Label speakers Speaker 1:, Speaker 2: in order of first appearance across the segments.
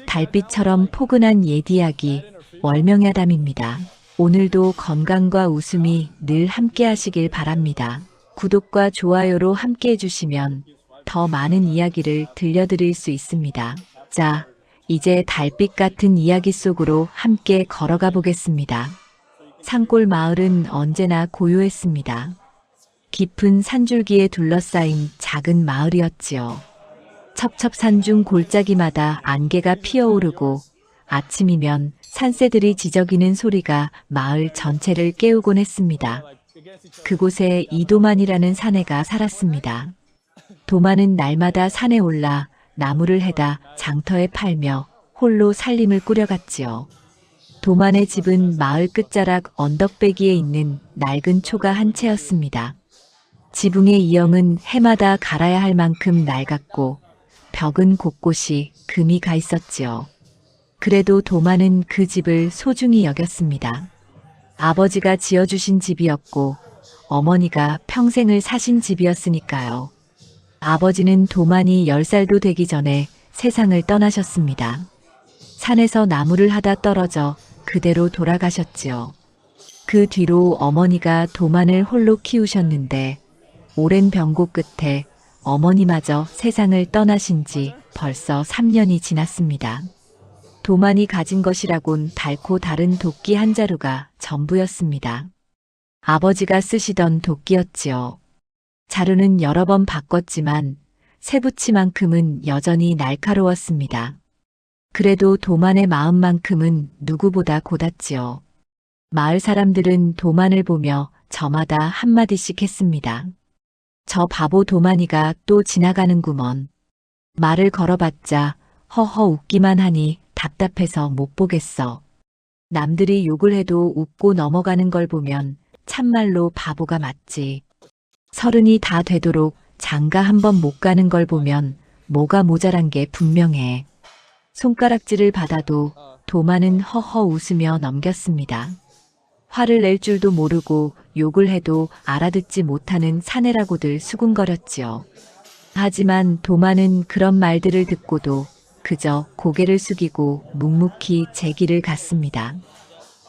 Speaker 1: 달빛처럼 포근한 옛 이야기 월명야담입니다. 오늘도 건강과 웃음이 늘 함께 하시길 바랍니다. 구독과 좋아요로 함께 해주시면 더 많은 이야기를 들려드릴 수 있습니다. 자, 이제 달빛 같은 이야기 속으로 함께 걸어가 보겠습니다. 산골 마을은 언제나 고요했습니다. 깊은 산줄기에 둘러싸인 작은 마을이었지요. 첩첩산중 골짜기마다 안개가 피어오르고 아침이면 산새들이 지저귀는 소리가 마을 전체를 깨우곤 했습니다. 그곳에 이도만이라는 사내가 살았습니다. 도만은 날마다 산에 올라 나무를 해다 장터에 팔며 홀로 살림을 꾸려갔지요. 도만의 집은 마을 끝자락 언덕배기에 있는 낡은 초가 한 채였습니다. 지붕의 이형은 해마다 갈아야 할 만큼 낡았고 벽은 곳곳이 금이 가 있었지요. 그래도 도만은 그 집을 소중히 여겼습니다. 아버지가 지어주신 집이었고 어머니가 평생을 사신 집이었으니까요. 아버지는 도만이 10살도 되기 전에 세상을 떠나셨습니다. 산에서 나무를 하다 떨어져 그대로 돌아가셨지요. 그 뒤로 어머니가 도만을 홀로 키우셨는데 오랜 병고 끝에 어머니마저 세상을 떠나신 지 벌써 3년이 지났습니다. 도만이 가진 것이라곤 달고 다른 도끼 한 자루가 전부였습니다. 아버지가 쓰시던 도끼였지요. 자루는 여러 번 바꿨지만 새붙이만큼은 여전히 날카로웠습니다. 그래도 도만의 마음만큼은 누구보다 고닫지요. 마을 사람들은 도만을 보며 저마다 한마디씩 했습니다. 저 바보 도만이가 또 지나가는구먼. 말을 걸어봤자 허허 웃기만 하니 답답해서 못 보겠어. 남들이 욕을 해도 웃고 넘어가는 걸 보면 참말로 바보가 맞지. 30이 다 되도록 장가 한 번 못 가는 걸 보면 뭐가 모자란 게 분명해. 손가락질을 받아도 도만은 허허 웃으며 넘겼습니다. 화를 낼 줄도 모르고 욕을 해도 알아듣지 못하는 사내라고들 수군거렸지요. 하지만 도만은 그런 말들을 듣고도 그저 고개를 숙이고 묵묵히 제 길을 갔습니다.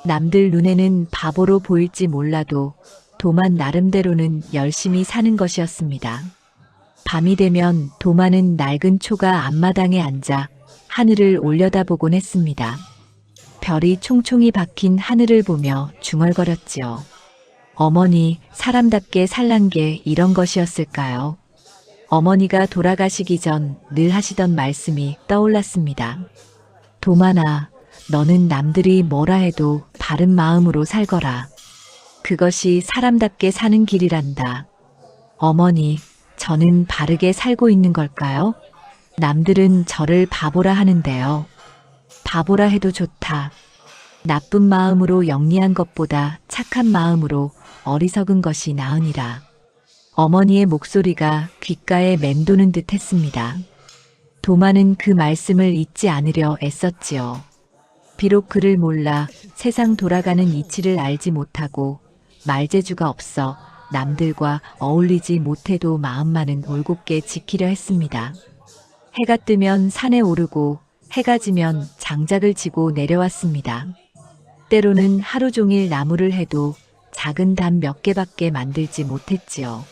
Speaker 1: 남들 눈에는 바보로 보일지 몰라도 도만 나름대로는 열심히 사는 것이었습니다. 밤이 되면 도만은 낡은 초가 앞마당에 앉아 하늘을 올려다보곤 했습니다. 별이 총총히 박힌 하늘을 보며 중얼거렸지요. 어머니, 사람답게 살란 게 이런 것이었을까요? 어머니가 돌아가시기 전 늘 하시던 말씀이 떠올랐습니다. 도만아, 너는 남들이 뭐라 해도 바른 마음으로 살거라. 그것이 사람답게 사는 길이란다. 어머니, 저는 바르게 살고 있는 걸까요? 남들은 저를 바보라 하는데요. 바보라 해도 좋다. 나쁜 마음으로 영리한 것보다 착한 마음으로 어리석은 것이 나으니라. 어머니의 목소리가 귓가에 맴도는 듯 했습니다. 도만은 그 말씀을 잊지 않으려 애썼지요. 비록 그를 몰라 세상 돌아가는 이치를 알지 못하고 말재주가 없어 남들과 어울리지 못해도 마음만은 올곧게 지키려 했습니다. 해가 뜨면 산에 오르고 해가 지면 장작을 지고 내려왔습니다. 때로는 하루 종일 나무를 해도 작은 담 몇 개밖에 만들지 못했지요.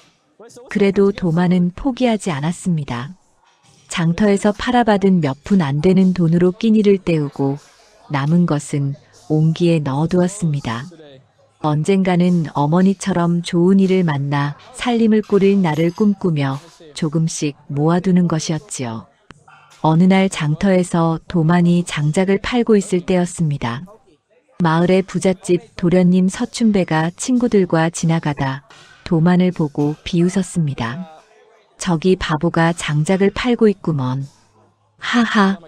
Speaker 1: 그래도 도만은 포기하지 않았습니다. 장터에서 팔아받은 몇 푼 안 되는 돈으로 끼니를 때우고 남은 것은 옹기에 넣어두었습니다. 언젠가는 어머니처럼 좋은 일을 만나 살림을 꾸릴 날을 꿈꾸며 조금씩 모아두는 것이었지요. 어느 날 장터에서 도만이 장작을 팔고 있을 때였습니다. 마을의 부잣집 도련님 서춘배가 친구들과 지나가다 도만을 보고 비웃었습니다. 저기 바보가 장작을 팔고 있구먼. 하하,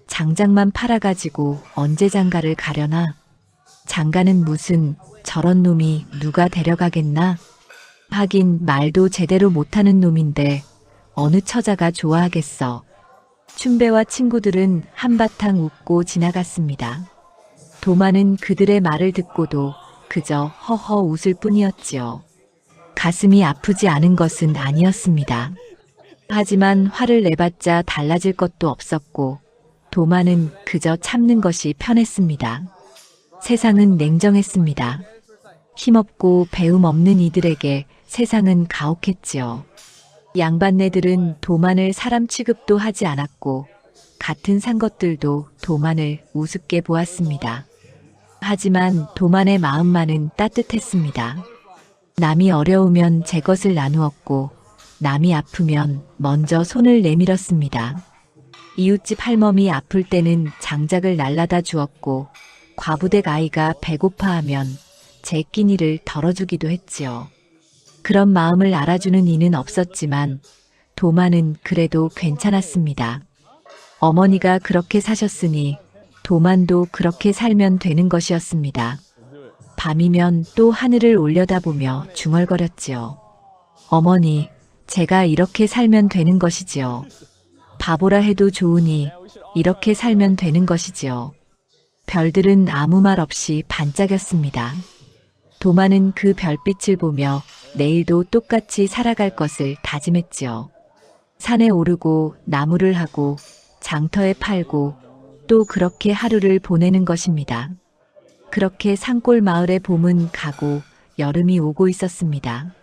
Speaker 1: 장작만 팔아가지고 언제 장가를 가려나? 장가는 무슨, 저런 놈이 누가 데려가겠나? 하긴 말도 제대로 못하는 놈인데 어느 처자가 좋아하겠어. 춘배와 친구들은 한바탕 웃고 지나갔습니다. 도만은 그들의 말을 듣고도 그저 허허 웃을 뿐이었지요. 가슴이 아프지 않은 것은 아니었습니다. 하지만 화를 내봤자 달라질 것도 없었고 도마는 그저 참는 것이 편했습니다. 세상은 냉정했습니다. 힘없고 배움 없는 이들에게 세상은 가혹했지요. 양반네들은 도만을 사람 취급도 하지 않았고 같은 산 것들도 도만을 우습게 보았습니다. 하지만 도만의 마음만은 따뜻했습니다. 남이 어려우면 제 것을 나누었고 남이 아프면 먼저 손을 내밀었습니다. 이웃집 할멈이 아플 때는 장작을 날라다 주었고 과부댁 아이가 배고파하면 제 끼니를 덜어주기도 했지요. 그런 마음을 알아주는 이는 없었지만 도만은 그래도 괜찮았습니다. 어머니가 그렇게 사셨으니 도만도 그렇게 살면 되는 것이었습니다. 밤이면 또 하늘을 올려다보며 중얼거렸지요. 어머니, 제가 이렇게 살면 되는 것이지요. 바보라 해도 좋으니 이렇게 살면 되는 것이지요. 별들은 아무 말 없이 반짝였습니다. 도마는 그 별빛을 보며 내일도 똑같이 살아갈 것을 다짐했지요. 산에 오르고 나무를 하고 장터에 팔고 또 그렇게 하루를 보내는 것입니다. 그렇게 산골 마을의 봄은 가고 여름이 오고 있었습니다.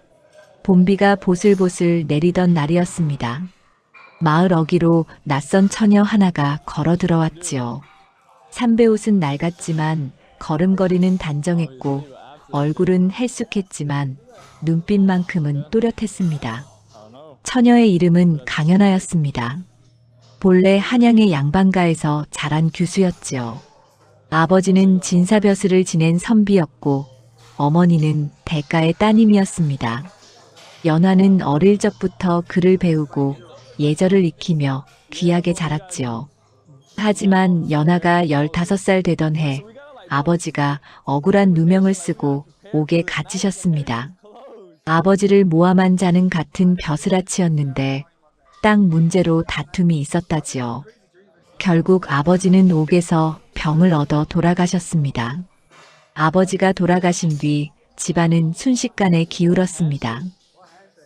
Speaker 1: 봄비가 보슬보슬 내리던 날이었습니다. 마을 어귀로 낯선 처녀 하나가 걸어 들어왔지요. 삼배옷은 낡았지만 걸음걸이는 단정했고 얼굴은 헬쑥했지만 눈빛만큼은 또렷했습니다. 처녀의 이름은 강연하였습니다. 본래 한양의 양반가에서 자란 규수였지요. 아버지는 진사벼슬을 지낸 선비였고 어머니는 대가의 따님이었습니다. 연화는 어릴 적부터 글을 배우고 예절을 익히며 귀하게 자랐지요. 하지만 연화가 15살 되던 해 아버지가 억울한 누명을 쓰고 옥에 갇히셨습니다. 아버지를 모함한 자는 같은 벼슬아치였는데 땅 문제로 다툼이 있었다지요. 결국 아버지는 옥에서 병을 얻어 돌아가셨습니다. 아버지가 돌아가신 뒤 집안은 순식간에 기울었습니다.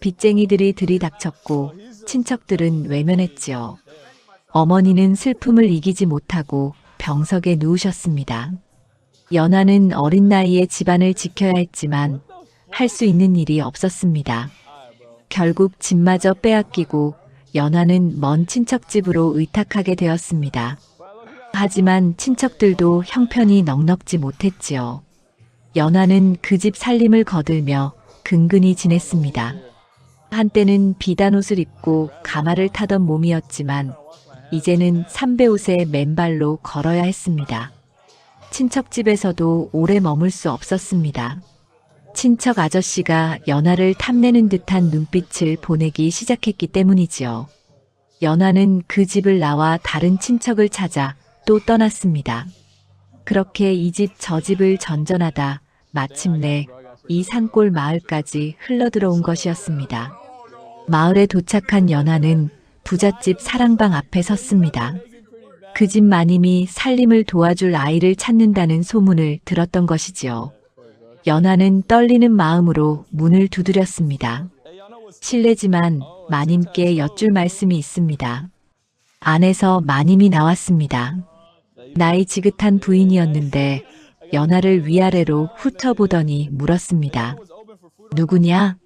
Speaker 1: 빚쟁이들이 들이닥쳤고 친척들은 외면했지요. 어머니는 슬픔을 이기지 못하고 병석에 누우셨습니다. 연화는 어린 나이에 집안을 지켜야 했지만 할 수 있는 일이 없었습니다. 결국 집마저 빼앗기고 연화는 먼 친척집으로 의탁하게 되었습니다. 하지만 친척들도 형편이 넉넉지 못했지요. 연화는 그 집 살림을 거들며 근근히 지냈습니다. 한때는 비단옷을 입고 가마를 타던 몸이었지만 이제는 삼배옷에 맨발로 걸어야 했습니다. 친척집에서도 오래 머물 수 없었습니다. 친척 아저씨가 연화를 탐내는 듯한 눈빛을 보내기 시작했기 때문이지요. 연화는 그 집을 나와 다른 친척을 찾아 또 떠났습니다. 그렇게 이 집 저 집을 전전하다 마침내 이 산골 마을까지 흘러들어온 것이었습니다. 마을에 도착한 연화는 부잣집 사랑방 앞에 섰습니다. 그 집 마님이 살림을 도와줄 아이를 찾는다는 소문을 들었던 것이지요. 연화는 떨리는 마음으로 문을 두드렸습니다. 실례지만 마님께 여쭐 말씀이 있습니다. 안에서 마님이 나왔습니다. 나이 지긋한 부인이었는데 연화를 위아래로 훑어보더니 물었습니다. 누구냐?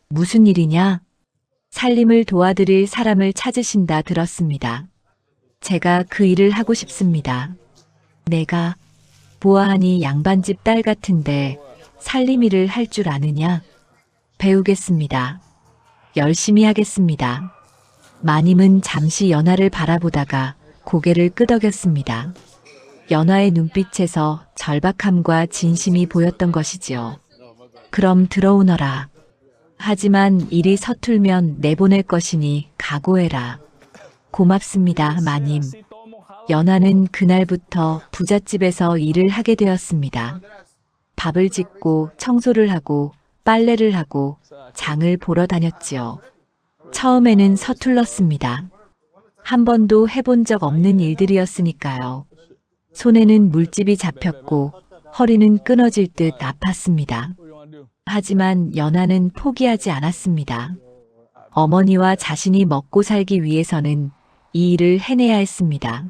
Speaker 1: 무슨 일이냐? 살림을 도와드릴 사람을 찾으신다 들었습니다. 제가 그 일을 하고 싶습니다. 내가 보아하니 양반집 딸 같은데 살림 일을 할 줄 아느냐? 배우겠습니다. 열심히 하겠습니다. 마님은 잠시 연화를 바라보다가 고개를 끄덕였습니다. 연화의 눈빛에서 절박함과 진심이 보였던 것이지요. 그럼 들어오너라. 하지만 일이 서툴면 내보낼 것이니 각오해라. 고맙습니다, 마님. 연화는 그날부터 부잣집에서 일을 하게 되었습니다. 밥을 짓고 청소를 하고 빨래를 하고 장을 보러 다녔지요. 처음에는 서툴렀습니다. 한 번도 해본 적 없는 일들이었으니까요. 손에는 물집이 잡혔고 허리는 끊어질 듯 아팠습니다. 하지만 연화는 포기하지 않았습니다. 어머니와 자신이 먹고 살기 위해서는 이 일을 해내야 했습니다.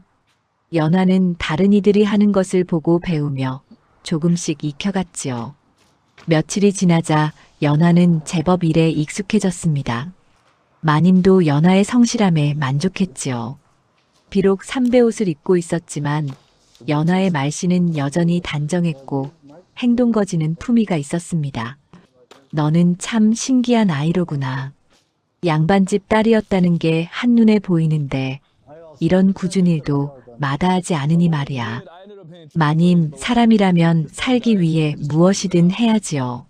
Speaker 1: 연하는 다른 이들이 하는 것을 보고 배우며 조금씩 익혀갔지요. 며칠이 지나자 연하는 제법 일에 익숙해졌습니다. 마님도 연하의 성실함에 만족했지요. 비록 삼배 옷을 입고 있었지만 연하의 말씨는 여전히 단정했고 행동 거지는 품위가 있었습니다. 너는 참 신기한 아이로구나. 양반집 딸이었다는 게 한눈에 보이는데 이런 굳은 일도 마다하지 않으니 말이야. 마님, 사람이라면 살기 위해 무엇이든 해야지요.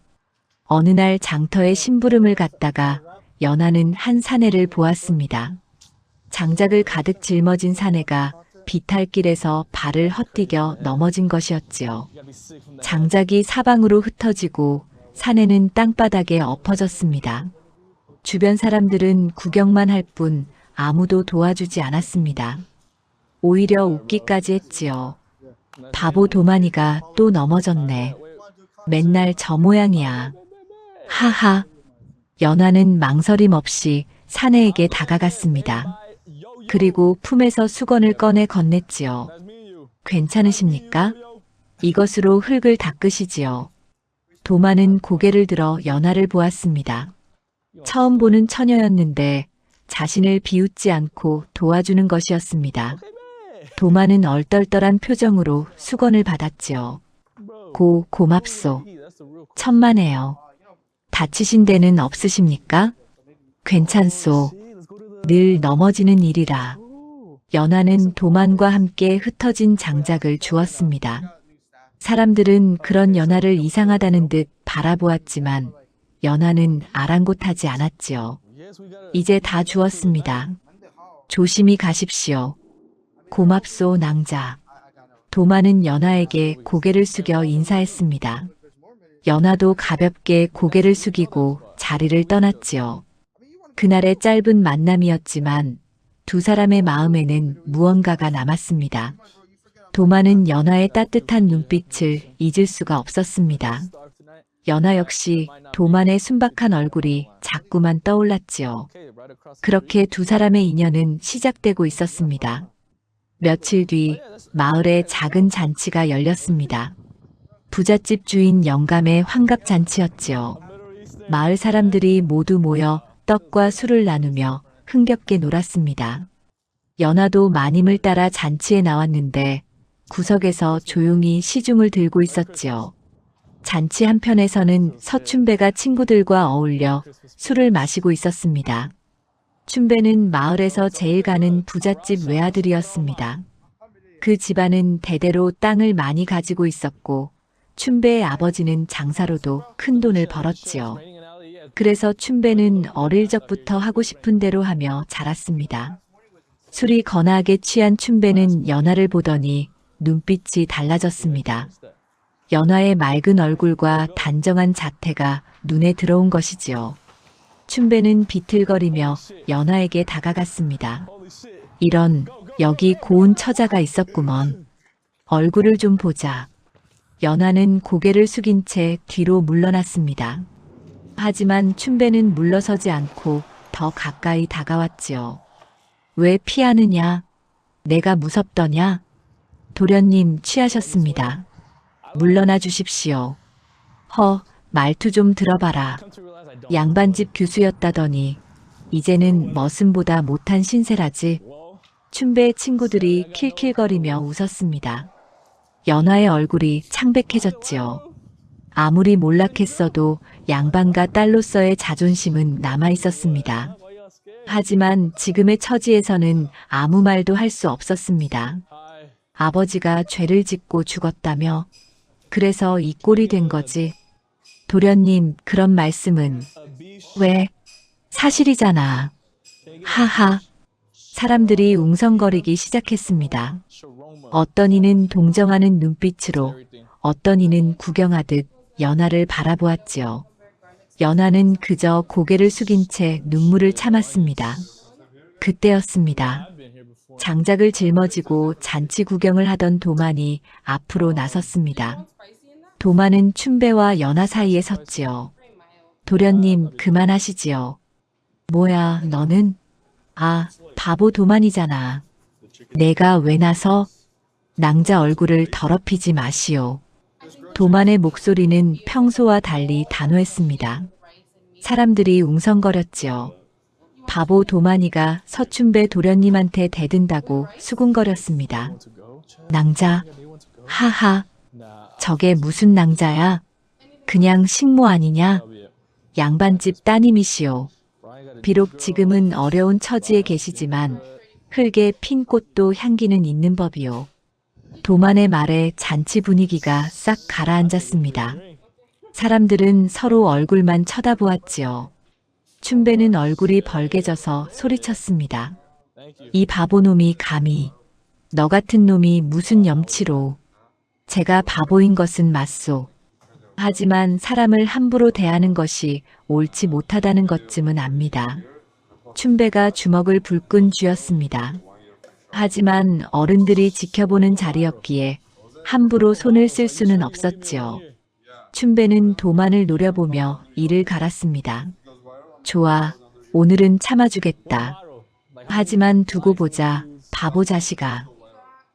Speaker 1: 어느 날 장터에 심부름을 갔다가 연하는 한 사내를 보았습니다. 장작을 가득 짊어진 사내가 비탈길에서 발을 헛디뎌 넘어진 것이었지요. 장작이 사방으로 흩어지고 사내는 땅바닥에 엎어졌습니다. 주변 사람들은 구경만 할 뿐 아무도 도와주지 않았습니다. 오히려 웃기까지 했지요. 바보 도마니가 또 넘어졌네. 맨날 저 모양이야. 하하. 연하는 망설임 없이 사내에게 다가갔습니다. 그리고 품에서 수건을 꺼내 건넸지요. 괜찮으십니까? 이것으로 흙을 닦으시지요. 도마는 고개를 들어 연하를 보았습니다. 처음 보는 처녀였는데 자신을 비웃지 않고 도와주는 것이었습니다. 도마는 얼떨떨한 표정으로 수건을 받았지요. 고맙소. 천만에요. 다치신 데는 없으십니까? 괜찮소. 늘 넘어지는 일이라. 연하는 도만과 함께 흩어진 장작을 주었습니다. 사람들은 그런 연하를 이상하다는 듯 바라보았지만 연하는 아랑곳하지 않았지요. 이제 다 주었습니다. 조심히 가십시오. 고맙소 낭자. 도마는 연하에게 고개를 숙여 인사했습니다. 연하도 가볍게 고개를 숙이고 자리를 떠났지요. 그날의 짧은 만남이었지만 두 사람의 마음에는 무언가가 남았습니다. 도마는 연하의 따뜻한 눈빛을 잊을 수가 없었습니다. 연하 역시 도만의 순박한 얼굴이 자꾸만 떠올랐지요. 그렇게 두 사람의 인연은 시작되고 있었습니다. 며칠 뒤 마을에 작은 잔치가 열렸습니다. 부잣집 주인 영감의 환갑잔치였지요. 마을 사람들이 모두 모여 떡과 술을 나누며 흥겹게 놀았습니다. 연하도 마님을 따라 잔치에 나왔는데 구석에서 조용히 시중을 들고 있었지요. 잔치 한편에서는 서춘배가 친구들과 어울려 술을 마시고 있었습니다. 춘배는 마을에서 제일 가는 부잣집 외아들이었습니다. 그 집안은 대대로 땅을 많이 가지고 있었고 춘배의 아버지는 장사로도 큰 돈을 벌었지요. 그래서 춘배는 어릴 적부터 하고 싶은 대로 하며 자랐습니다. 술이 거나하게 취한 춘배는 연하를 보더니 눈빛이 달라졌습니다. 연하의 맑은 얼굴과 단정한 자태가 눈에 들어온 것이지요. 춘배는 비틀거리며 연하에게 다가갔습니다. 이런, 여기 고운 처자가 있었구먼. 얼굴을 좀 보자. 연하는 고개를 숙인 채 뒤로 물러났습니다. 하지만 춘배는 물러서지 않고 더 가까이 다가왔지요. 왜 피하느냐? 내가 무섭더냐? 도련님 취하셨습니다. 물러나 주십시오. 말투 좀 들어봐라. 양반집 교수였다더니 이제는 머슴보다 못한 신세라지. 춘배의 친구들이 킬킬거리며 웃었습니다. 연하의 얼굴이 창백해졌지요. 아무리 몰락했어도 양반과 딸로서의 자존심은 남아있었습니다. 하지만 지금의 처지에서는 아무 말도 할 수 없었습니다. 아버지가 죄를 짓고 죽었다며? 그래서 이 꼴이 된 거지. 도련님, 그런 말씀은 왜? 사실이잖아. 하하. 사람들이 웅성거리기 시작했습니다. 어떤 이는 동정하는 눈빛으로, 어떤 이는 구경하듯 연하를 바라보았지요. 연하는 그저 고개를 숙인 채 눈물을 참았습니다. 그때였습니다. 장작을 짊어지고 잔치 구경을 하던 도만이 앞으로 나섰습니다. 도만은 춘배와 연하 사이에 섰지요. 도련님, 그만하시지요. 뭐야, 너는? 아, 바보 도만이잖아. 내가 왜 나서? 낭자 얼굴을 더럽히지 마시오. 도만의 목소리는 평소와 달리 단호했습니다. 사람들이 웅성거렸지요. 바보 도만이가 서춘배 도련님한테 대든다고 수군거렸습니다. 낭자, 하하, 저게 무슨 낭자야? 그냥 식모 아니냐? 양반집 따님이시오. 비록 지금은 어려운 처지에 계시지만 흙에 핀 꽃도 향기는 있는 법이오. 도만의 말에 잔치 분위기가 싹 가라앉았습니다. 사람들은 서로 얼굴만 쳐다보았지요. 춘배는 얼굴이 벌개져서 소리쳤습니다. 이 바보놈이 감히, 너 같은 놈이 무슨 염치로. 제가 바보인 것은 맞소. 하지만 사람을 함부로 대하는 것이 옳지 못하다는 것쯤은 압니다. 춘배가 주먹을 불끈 쥐었습니다. 하지만 어른들이 지켜보는 자리였기에 함부로 손을 쓸 수는 없었지요. 춘배는 도만을 노려보며 이를 갈았습니다. 좋아, 오늘은 참아주겠다. 하지만 두고 보자, 바보 자식아.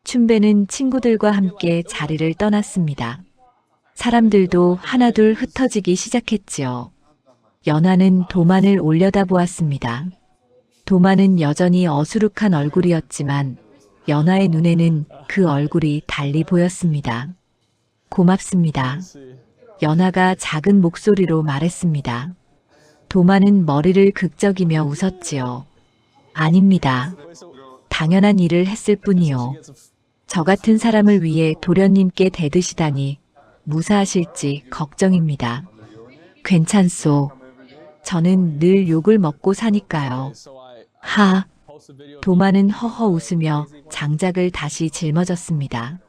Speaker 1: 춘배는 친구들과 함께 자리를 떠났습니다. 사람들도 하나둘 흩어지기 시작했지요. 연하는 도만을 올려다보았습니다. 도만은 여전히 어수룩한 얼굴이었지만 연하의 눈에는 그 얼굴이 달리 보였습니다. 고맙습니다. 연하가 작은 목소리로 말했습니다. 도만은 머리를 극적이며 웃었지요. 아닙니다. 당연한 일을 했을 뿐이요. 저 같은 사람을 위해 도련님께 대드시다니 무사하실지 걱정입니다. 괜찮소. 저는 늘 욕을 먹고 사니까요. 하. 도만은 허허 웃으며 장작을 다시 짊어졌습니다.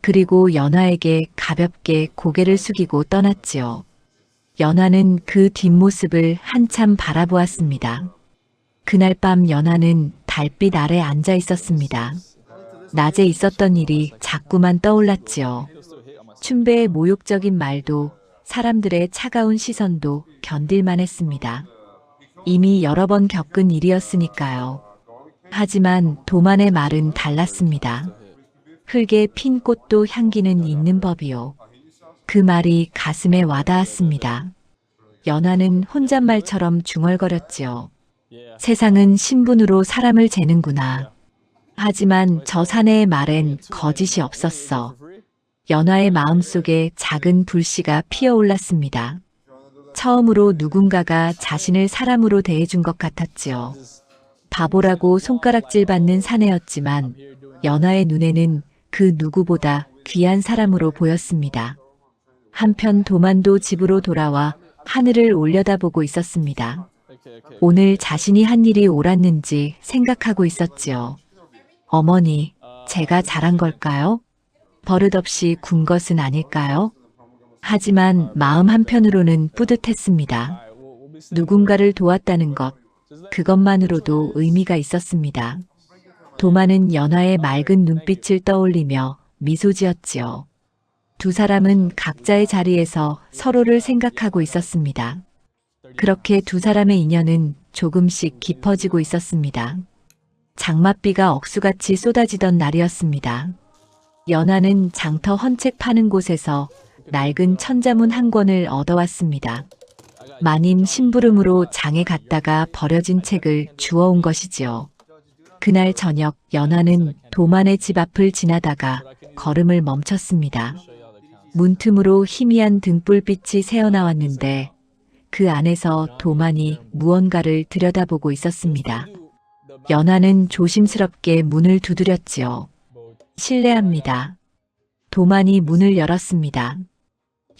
Speaker 1: 그리고 연하에게 가볍게 고개를 숙이고 떠났지요. 연하는 그 뒷모습을 한참 바라보았습니다. 그날 밤 연하는 달빛 아래 앉아 있었습니다. 낮에 있었던 일이 자꾸만 떠올랐지요. 춘배의 모욕적인 말도 사람들의 차가운 시선도 견딜만 했습니다. 이미 여러 번 겪은 일이었으니까요. 하지만 도만의 말은 달랐습니다. 흙에 핀 꽃도 향기는 있는 법이요. 그 말이 가슴에 와닿았습니다. 연하는 혼잣말처럼 중얼거렸지요. 세상은 신분으로 사람을 재는구나. 하지만 저 사내의 말엔 거짓이 없었어. 연하의 마음속에 작은 불씨가 피어올랐습니다. 처음으로 누군가가 자신을 사람으로 대해준 것 같았지요. 바보라고 손가락질 받는 사내였지만 연하의 눈에는 그 누구보다 귀한 사람으로 보였습니다. 한편 도만도 집으로 돌아와 하늘을 올려다보고 있었습니다. 오늘 자신이 한 일이 옳았는지 생각하고 있었지요. 어머니, 제가 잘한 걸까요? 버릇없이 군 것은 아닐까요? 하지만 마음 한편으로는 뿌듯했습니다. 누군가를 도왔다는 것, 그것만으로도 의미가 있었습니다. 도만은 연하의 맑은 눈빛을 떠올리며 미소 지었지요. 두 사람은 각자의 자리에서 서로를 생각하고 있었습니다. 그렇게 두 사람의 인연은 조금씩 깊어지고 있었습니다. 장맛비가 억수같이 쏟아지던 날이었습니다. 연하는 장터 헌책 파는 곳에서 낡은 천자문 한 권을 얻어왔습니다. 마님 심부름으로 장에 갔다가 버려진 책을 주워온 것이지요. 그날 저녁 연하는 도만의 집 앞을 지나다가 걸음을 멈췄습니다. 문틈으로 희미한 등불빛이 새어나왔는데 그 안에서 도만이 무언가를 들여다보고 있었습니다. 연하는 조심스럽게 문을 두드렸지요. 실례합니다. 도만이 문을 열었습니다.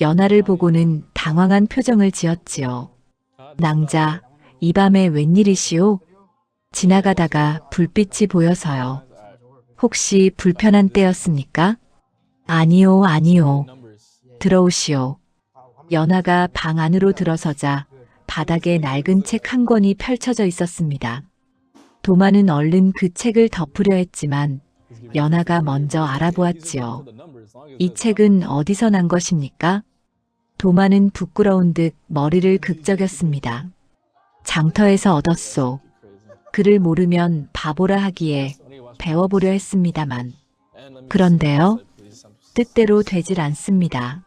Speaker 1: 연하를 보고는 당황한 표정을 지었지요. 낭자, 이 밤에 웬일이시오? 지나가다가 불빛이 보여서요. 혹시 불편한 때였습니까? 아니요, 아니요. 들어오시오. 연하가 방 안으로 들어서자 바닥에 낡은 책 한 권이 펼쳐져 있었습니다. 도만은 얼른 그 책을 덮으려 했지만 연하가 먼저 알아보았지요. 이 책은 어디서 난 것입니까? 도만은 부끄러운 듯 머리를 극적였습니다. 장터에서 얻었소. 그를 모르면 바보라 하기에 배워보려 했습니다만. 그런데요, 뜻대로 되질 않습니다.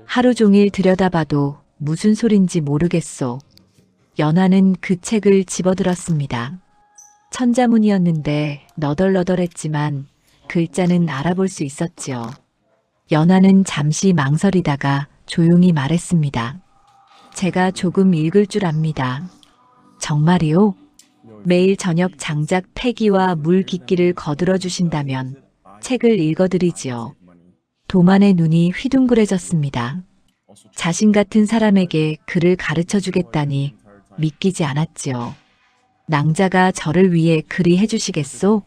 Speaker 1: 하루 종일 들여다봐도 무슨 소린지 모르겠소. 연하는 그 책을 집어들었습니다. 천자문이었는데 너덜너덜했지만 글자는 알아볼 수 있었지요. 연하는 잠시 망설이다가 조용히 말했습니다. 제가 조금 읽을 줄 압니다. 정말이요? 매일 저녁 장작 패기와 물 깃기를 거들어 주신다면 책을 읽어드리지요. 도만의 눈이 휘둥그레졌습니다. 자신 같은 사람에게 글을 가르쳐 주겠다니 믿기지 않았지요. 낭자가 저를 위해 그리 해주시겠소?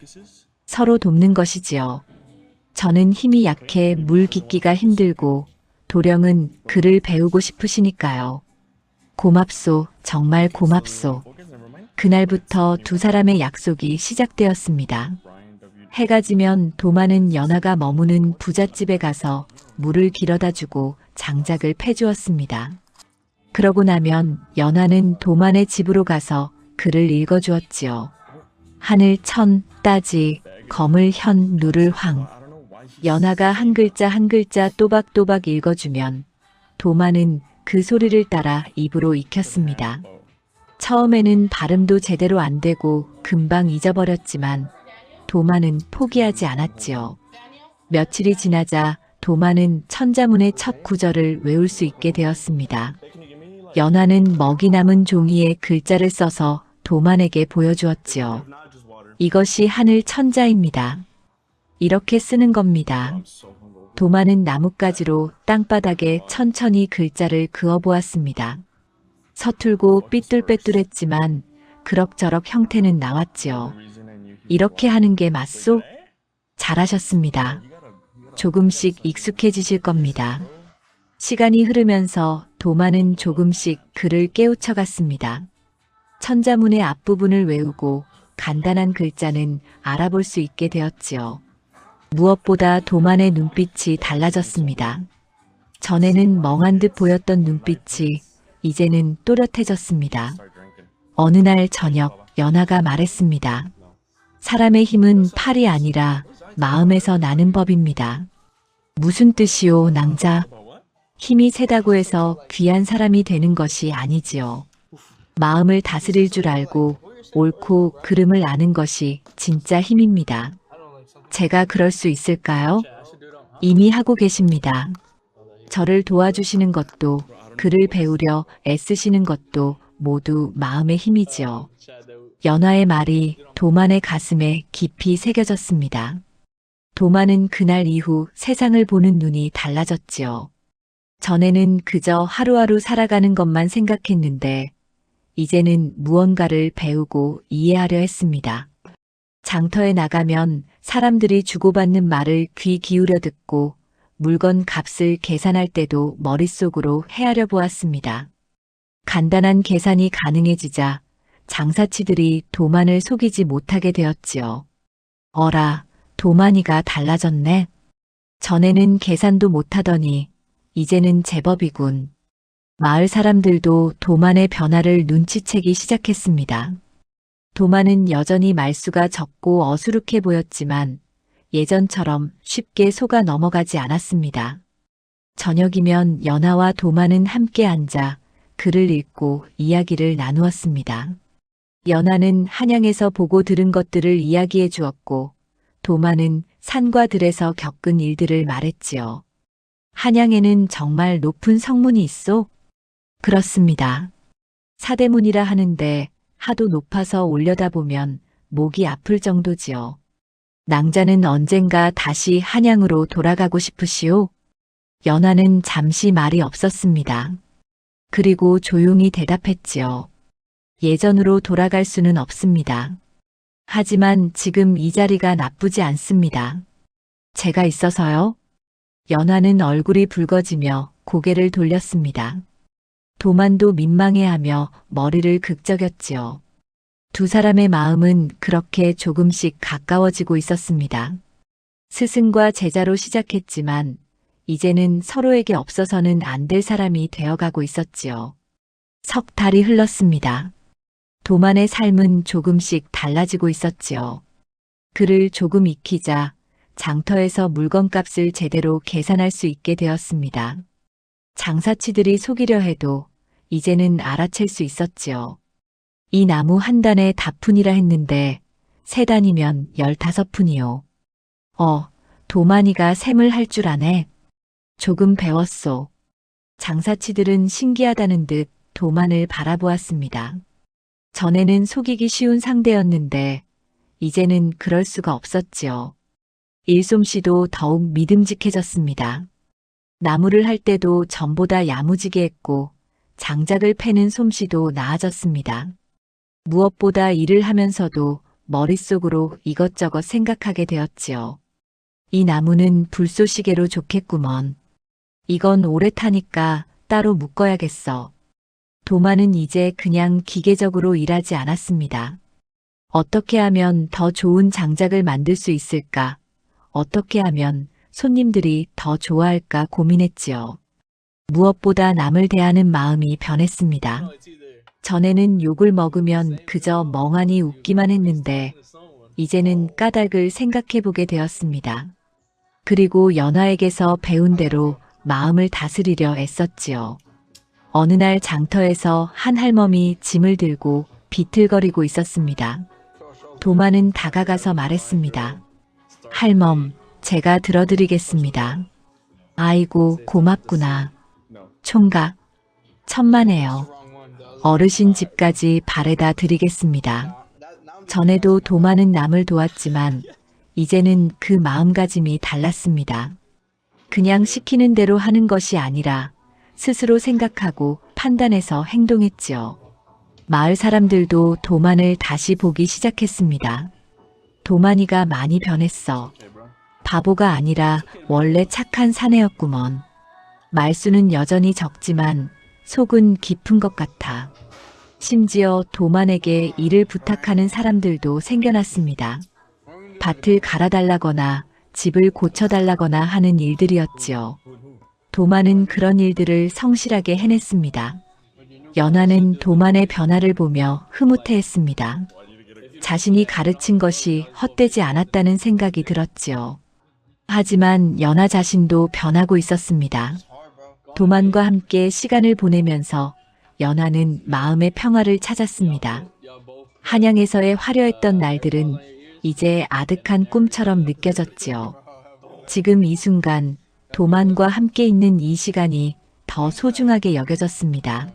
Speaker 1: 서로 돕는 것이지요. 저는 힘이 약해 물 깃기가 힘들고 도령은 글을 배우고 싶으시니까요. 고맙소, 정말 고맙소. 그날부터 두 사람의 약속이 시작되었습니다. 해가 지면 도마는 연하가 머무는 부잣집에 가서 물을 길어다 주고 장작을 패주었습니다. 그러고 나면 연하는 도만의 집으로 가서 글을 읽어주었지요. 하늘 천, 따지, 거물 현, 누를 황. 연하가 한 글자 한 글자 또박또박 읽어주면 도만은 그 소리를 따라 입으로 익혔습니다. 처음에는 발음도 제대로 안 되고 금방 잊어버렸지만 도만은 포기하지 않았지요. 며칠이 지나자 도만은 천자문의 첫 구절을 외울 수 있게 되었습니다. 연하는 먹이 남은 종이에 글자를 써서 도만에게 보여주었지요. 이것이 하늘 천자입니다. 이렇게 쓰는 겁니다. 도만은 나뭇가지로 땅바닥에 천천히 글자를 그어보았습니다. 서툴고 삐뚤빼뚤했지만 그럭저럭 형태는 나왔지요. 이렇게 하는 게 맞소? 잘하셨습니다. 조금씩 익숙해지실 겁니다. 시간이 흐르면서 도만은 조금씩 글을 깨우쳐갔습니다. 천자문의 앞부분을 외우고 간단한 글자는 알아볼 수 있게 되었지요. 무엇보다 도만의 눈빛이 달라졌습니다. 전에는 멍한 듯 보였던 눈빛이 이제는 또렷해졌습니다. 어느 날 저녁 연하가 말했습니다. 사람의 힘은 팔이 아니라 마음에서 나는 법입니다. 무슨 뜻이오, 낭자? 힘이 세다고 해서 귀한 사람이 되는 것이 아니지요. 마음을 다스릴 줄 알고 옳고 그름을 아는 것이 진짜 힘입니다. 제가 그럴 수 있을까요? 이미 하고 계십니다. 저를 도와주시는 것도 글을 배우려 애쓰시는 것도 모두 마음의 힘이지요. 연하의 말이 도만의 가슴에 깊이 새겨졌습니다. 도만은 그날 이후 세상을 보는 눈이 달라졌지요. 전에는 그저 하루하루 살아가는 것만 생각했는데 이제는 무언가를 배우고 이해하려 했습니다. 장터에 나가면 사람들이 주고받는 말을 귀 기울여 듣고 물건 값을 계산할 때도 머릿속으로 헤아려 보았습니다. 간단한 계산이 가능해지자 장사치들이 도만을 속이지 못하게 되었지요. 어라, 도만이가 달라졌네. 전에는 계산도 못하더니 이제는 제법이군. 마을 사람들도 도만의 변화를 눈치채기 시작했습니다. 도만은 여전히 말수가 적고 어수룩해 보였지만 예전처럼 쉽게 속아 넘어가지 않았습니다. 저녁이면 연하와 도만은 함께 앉아 글을 읽고 이야기를 나누었습니다. 연하는 한양에서 보고 들은 것들을 이야기해 주었고 도만은 산과 들에서 겪은 일들을 말했지요. 한양에는 정말 높은 성문이 있소? 그렇습니다. 사대문이라 하는데 하도 높아서 올려다보면 목이 아플 정도지요. 낭자는 언젠가 다시 한양으로 돌아가고 싶으시오? 연하는 잠시 말이 없었습니다. 그리고 조용히 대답했지요. 예전으로 돌아갈 수는 없습니다. 하지만 지금 이 자리가 나쁘지 않습니다. 제가 있어서요? 연하는 얼굴이 붉어지며 고개를 돌렸습니다. 도만도 민망해하며 머리를 극적였지요. 두 사람의 마음은 그렇게 조금씩 가까워지고 있었습니다. 스승과 제자로 시작했지만 이제는 서로에게 없어서는 안 될 사람이 되어가고 있었지요. 석 달이 흘렀습니다. 도만의 삶은 조금씩 달라지고 있었지요. 글을 조금 익히자 장터에서 물건값을 제대로 계산할 수 있게 되었습니다. 장사치들이 속이려 해도 이제는 알아챌 수 있었지요. 이 나무 한 단에 다푼이라 했는데 세 단이면 15푼이요. 도마니가 셈을 할 줄 아네. 조금 배웠소. 장사치들은 신기하다는 듯 도만을 바라보았습니다. 전에는 속이기 쉬운 상대였는데 이제는 그럴 수가 없었지요. 일솜씨도 더욱 믿음직해졌습니다. 나무를 할 때도 전보다 야무지게 했고 장작을 패는 솜씨도 나아졌습니다. 무엇보다 일을 하면서도 머릿속으로 이것저것 생각하게 되었지요. 이 나무는 불쏘시개로 좋겠구먼. 이건 오래 타니까 따로 묶어야겠어. 도마는 이제 그냥 기계적으로 일하지 않았습니다. 어떻게 하면 더 좋은 장작을 만들 수 있을까? 어떻게 하면 손님들이 더 좋아할까 고민했지요. 무엇보다 남을 대하는 마음이 변했습니다. 전에는 욕을 먹으면 그저 멍하니 웃기만 했는데 이제는 까닭을 생각해보게 되었습니다. 그리고 연화에게서 배운 대로 마음을 다스리려 애썼지요. 어느 날 장터에서 한 할멈이 짐을 들고 비틀거리고 있었습니다. 도마는 다가가서 말했습니다. 할멈, 제가 들어드리겠습니다. 아이고, 고맙구나. 총각, 천만에요. 어르신 집까지 바래다 드리겠습니다. 전에도 도마는 남을 도왔지만 이제는 그 마음가짐이 달랐습니다. 그냥 시키는 대로 하는 것이 아니라 스스로 생각하고 판단해서 행동했지요. 마을 사람들도 도만을 다시 보기 시작했습니다. 도만이가 많이 변했어. 바보가 아니라 원래 착한 사내였구먼. 말수는 여전히 적지만 속은 깊은 것 같아. 심지어 도만에게 일을 부탁하는 사람들도 생겨났습니다. 밭을 갈아달라거나 집을 고쳐달라거나 하는 일들이었지요. 도만은 그런 일들을 성실하게 해냈습니다. 연화는 도만의 변화를 보며 흐뭇해했습니다. 자신이 가르친 것이 헛되지 않았다는 생각이 들었지요. 하지만 연화 자신도 변하고 있었습니다. 도만과 함께 시간을 보내면서 연화는 마음의 평화를 찾았습니다. 한양에서의 화려했던 날들은 이제 아득한 꿈처럼 느껴졌지요. 지금 이 순간 도만과 함께 있는 이 시간이 더 소중하게 여겨졌습니다.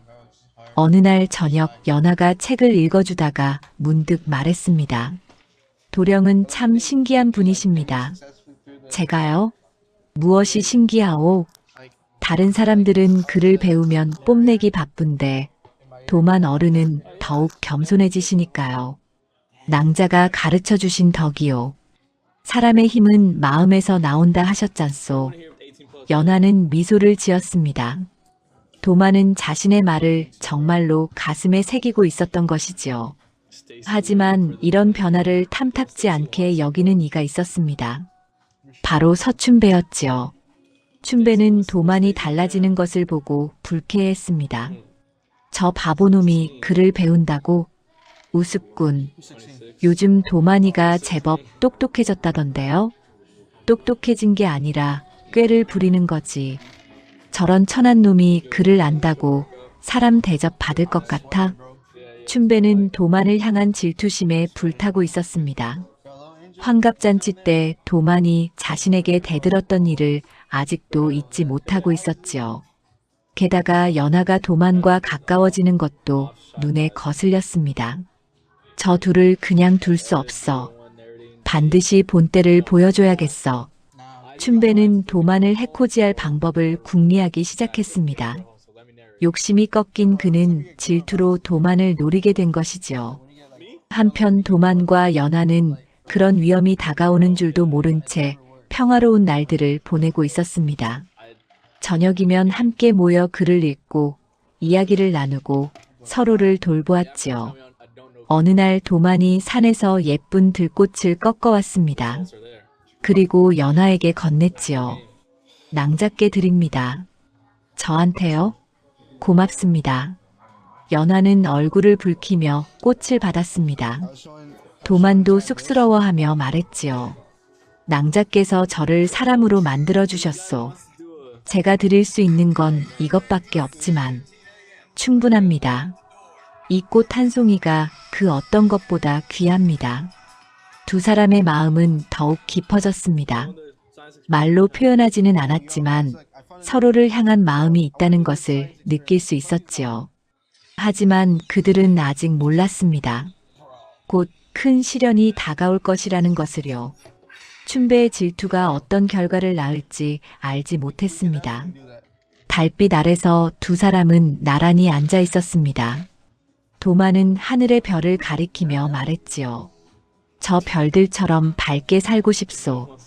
Speaker 1: 어느 날 저녁 연화가 책을 읽어주다가 문득 말했습니다. 도령은 참 신기한 분이십니다. 제가요? 무엇이 신기하오? 다른 사람들은 글을 배우면 뽐내기 바쁜데 도만 어른은 더욱 겸손해지시니까요. 낭자가 가르쳐 주신 덕이요. 사람의 힘은 마음에서 나온다 하셨잖소. 연화는 미소를 지었습니다. 도만은 자신의 말을 정말로 가슴에 새기고 있었던 것이지요. 하지만 이런 변화를 탐탁지 않게 여기는 이가 있었습니다. 바로 서춘배였지요. 춘배는 도만이 달라지는 것을 보고 불쾌했습니다. 저 바보놈이 글을 배운다고? 우습군. 요즘 도만이가 제법 똑똑해졌다던데요? 똑똑해진 게 아니라 꾀를 부리는 거지. 저런 천한 놈이 글을 안다고 사람 대접 받을 것 같아? 춘배는 도만을 향한 질투심에 불타고 있었습니다. 환갑잔치 때 도만이 자신에게 대들었던 일을 아직도 잊지 못하고 있었지요. 게다가 연화가 도만과 가까워지는 것도 눈에 거슬렸습니다. 저 둘을 그냥 둘 수 없어. 반드시 본때를 보여줘야겠어. 춘배는 도만을 해코지할 방법을 궁리하기 시작했습니다. 욕심이 꺾인 그는 질투로 도만을 노리게 된 것이지요. 한편 도만과 연화는 그런 위험이 다가오는 줄도 모른 채 평화로운 날들을 보내고 있었습니다. 저녁이면 함께 모여 글을 읽고 이야기를 나누고 서로를 돌보았지요. 어느 날 도만이 산에서 예쁜 들꽃을 꺾어왔습니다. 그리고 연화에게 건넸지요. 낭자께 드립니다. 저한테요? 고맙습니다. 연화는 얼굴을 붉히며 꽃을 받았습니다. 도만도 쑥스러워하며 말했지요. 낭자께서 저를 사람으로 만들어 주셨소. 제가 드릴 수 있는 건 이것밖에 없지만 충분합니다. 이 꽃 한 송이가 그 어떤 것보다 귀합니다. 두 사람의 마음은 더욱 깊어졌습니다. 말로 표현하지는 않았지만 서로를 향한 마음이 있다는 것을 느낄 수 있었지요. 하지만 그들은 아직 몰랐습니다. 곧 큰 시련이 다가올 것이라는 것을요. 춘배의 질투가 어떤 결과를 낳을지 알지 못했습니다. 달빛 아래서 두 사람은 나란히 앉아 있었습니다. 도마는 하늘의 별을 가리키며 말했지요. 저 별들처럼 밝게 살고 싶소.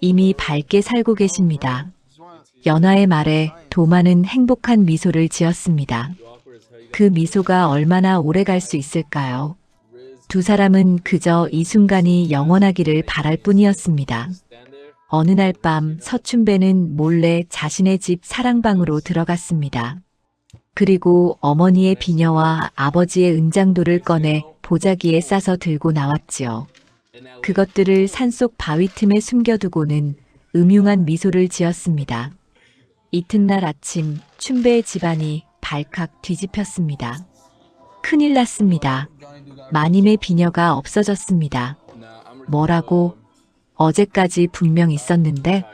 Speaker 1: 이미 밝게 살고 계십니다. 연화의 말에 도마는 행복한 미소를 지었습니다. 그 미소가 얼마나 오래 갈 수 있을까요? 두 사람은 그저 이 순간이 영원하기를 바랄 뿐이었습니다. 어느 날 밤 서춘배는 몰래 자신의 집 사랑방으로 들어갔습니다. 그리고 어머니의 비녀와 아버지의 은장도를 꺼내 보자기에 싸서 들고 나왔지요. 그것들을 산속 바위 틈에 숨겨두고는 음흉한 미소를 지었습니다. 이튿날 아침 춘배의 집안이 발칵 뒤집혔습니다. 큰일 났습니다. 마님의 비녀가 없어졌습니다. 뭐라고? 어제까지 분명 있었는데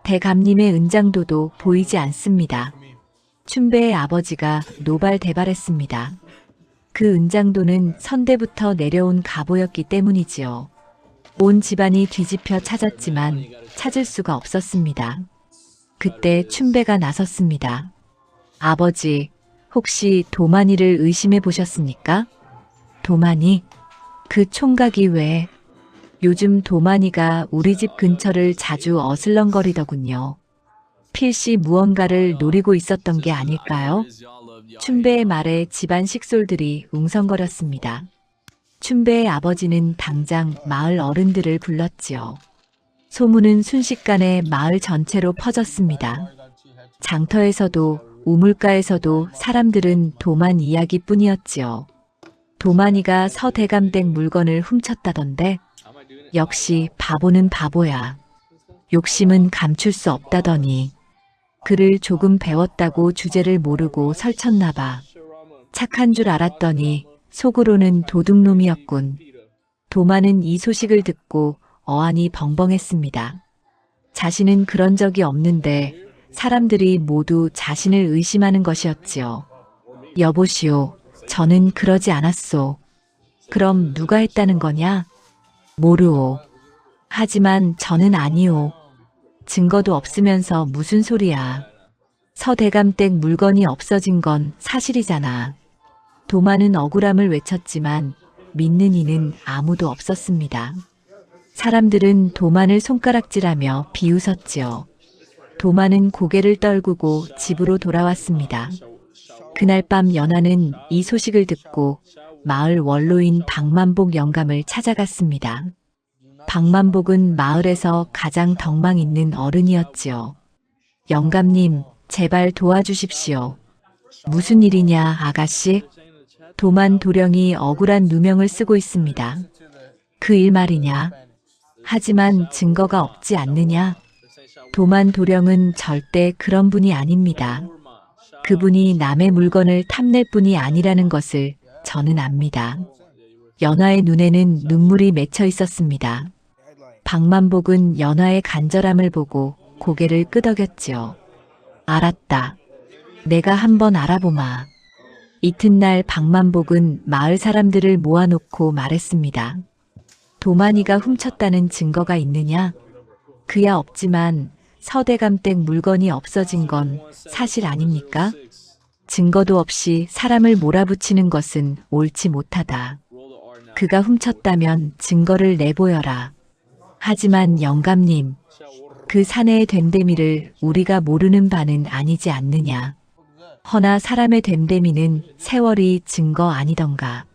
Speaker 1: 대감님의 은장도도 보이지 않습니다. 춘배의 아버지가 노발대발했습니다. 그 은장도는 선대부터 내려온 가보였기 때문이지요. 온 집안이 뒤집혀 찾았지만 찾을 수가 없었습니다. 그때 춘배가 나섰습니다. 아버지, 혹시 도만이를 의심해 보셨습니까? 도만이? 그 총각이 왜? 요즘 도만이가 우리 집 근처를 자주 어슬렁거리더군요. 필시 무언가를 노리고 있었던 게 아닐까요? 춘배의 말에 집안 식솔들이 웅성거렸습니다. 춘배의 아버지는 당장 마을 어른들을 불렀지요. 소문은 순식간에 마을 전체로 퍼졌습니다. 장터에서도 우물가에서도 사람들은 도만 이야기뿐이었지요. 도만이가 서대감댁 물건을 훔쳤다던데 역시 바보는 바보야. 욕심은 감출 수 없다더니 그를 조금 배웠다고 주제를 모르고 설쳤나 봐. 착한 줄 알았더니 속으로는 도둑놈이었군. 도만은 이 소식을 듣고 어안이 벙벙했습니다. 자신은 그런 적이 없는데 사람들이 모두 자신을 의심하는 것이었지요. 여보시오, 저는 그러지 않았소. 그럼 누가 했다는 거냐? 모르오. 하지만 저는 아니오. 증거도 없으면서 무슨 소리야. 서대감댁 물건이 없어진 건 사실이잖아. 도마는 억울함을 외쳤지만 믿는 이는 아무도 없었습니다. 사람들은 도만을 손가락질하며 비웃었지요. 도마는 고개를 떨구고 집으로 돌아왔습니다. 그날 밤 연하는 이 소식을 듣고 마을 원로인 박만복 영감을 찾아갔습니다. 박만복은 마을에서 가장 덕망 있는 어른이었지요. 영감님, 제발 도와주십시오. 무슨 일이냐, 아가씨? 도만 도령이 억울한 누명을 쓰고 있습니다. 그 일 말이냐? 하지만 증거가 없지 않느냐? 도만 도령은 절대 그런 분이 아닙니다. 그분이 남의 물건을 탐낼 뿐이 아니라는 것을 저는 압니다. 연화의 눈에는 눈물이 맺혀 있었습니다. 박만복은 연화의 간절함을 보고 고개를 끄덕였지요. 알았다. 내가 한번 알아보마. 이튿날 박만복은 마을 사람들을 모아놓고 말했습니다. 도만이가 훔쳤다는 증거가 있느냐? 그야 없지만 서대감댁 물건이 없어진 건 사실 아닙니까? 증거도 없이 사람을 몰아붙이는 것은 옳지 못하다. 그가 훔쳤다면 증거를 내보여라. 하지만 영감님, 그 사내의 됨됨이를 우리가 모르는 바는 아니지 않느냐. 허나 사람의 됨됨이는 세월이 증거 아니던가.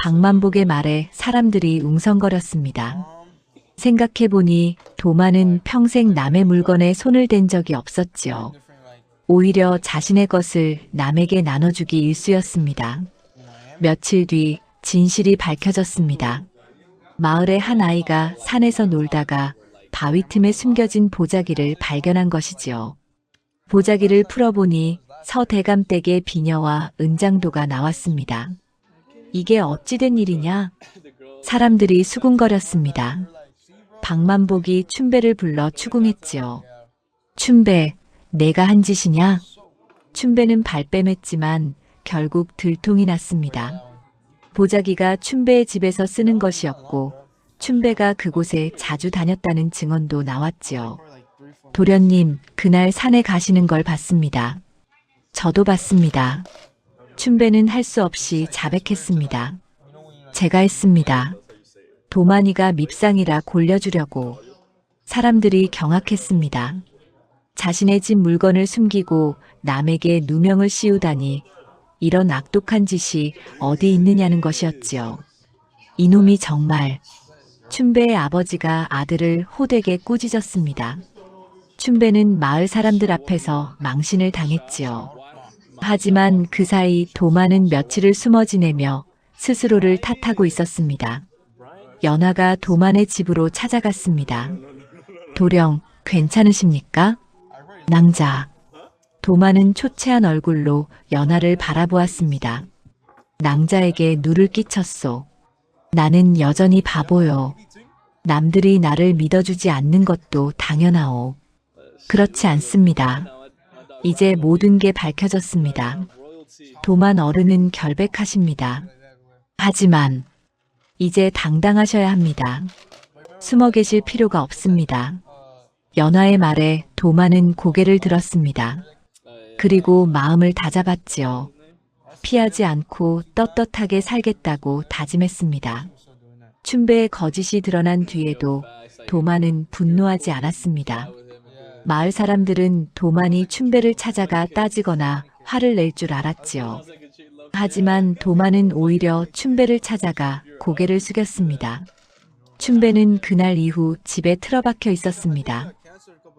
Speaker 1: 박만복의 말에 사람들이 웅성거렸습니다. 생각해보니 도마는 평생 남의 물건에 손을 댄 적이 없었지요. 오히려 자신의 것을 남에게 나눠주기 일쑤였습니다. 며칠 뒤 진실이 밝혀졌습니다. 마을의 한 아이가 산에서 놀다가 바위 틈에 숨겨진 보자기를 발견한 것이지요. 보자기를 풀어보니 서대감댁의 비녀와 은장도가 나왔습니다. 이게 어찌된 일이냐? 사람들이 수군거렸습니다. 박만복이 춘배를 불러 추궁했지요. 춘배, 내가 한 짓이냐? 춘배는 발뺌했지만 결국 들통이 났습니다. 보자기가 춘배의 집에서 쓰는 것이었고 춘배가 그곳에 자주 다녔다는 증언도 나왔지요. 도련님, 그날 산에 가시는 걸 봤습니다. 저도 봤습니다. 춘배는 할 수 없이 자백했습니다. 제가 했습니다. 도만이가 밉상이라 골려주려고. 사람들이 경악했습니다. 자신의 집 물건을 숨기고 남에게 누명을 씌우다니 이런 악독한 짓이 어디 있느냐는 것이었지요. 이놈이 정말. 춘배의 아버지가 아들을 호되게 꾸짖었습니다. 춘배는 마을 사람들 앞에서 망신을 당했지요. 하지만 그 사이 도만은 며칠을 숨어 지내며 스스로를 탓하고 있었습니다. 연하가 도만의 집으로 찾아갔습니다. 도령, 괜찮으십니까? 낭자. 도만은 초췌한 얼굴로 연하를 바라보았습니다. 낭자에게 누를 끼쳤소. 나는 여전히 바보요. 남들이 나를 믿어주지 않는 것도 당연하오. 그렇지 않습니다. 이제 모든 게 밝혀졌습니다. 도만 어른은 결백하십니다. 하지만 이제 당당하셔야 합니다. 숨어 계실 필요가 없습니다. 연하의 말에 도만은 고개를 들었습니다. 그리고 마음을 다잡았지요. 피하지 않고 떳떳하게 살겠다고 다짐했습니다. 춘배의 거짓이 드러난 뒤에도 도만은 분노하지 않았습니다. 마을 사람들은 도만이 춘배를 찾아가 따지거나 화를 낼 줄 알았지요. 하지만 도만은 오히려 춘배를 찾아가 고개를 숙였습니다. 춘배는 그날 이후 집에 틀어박혀 있었습니다.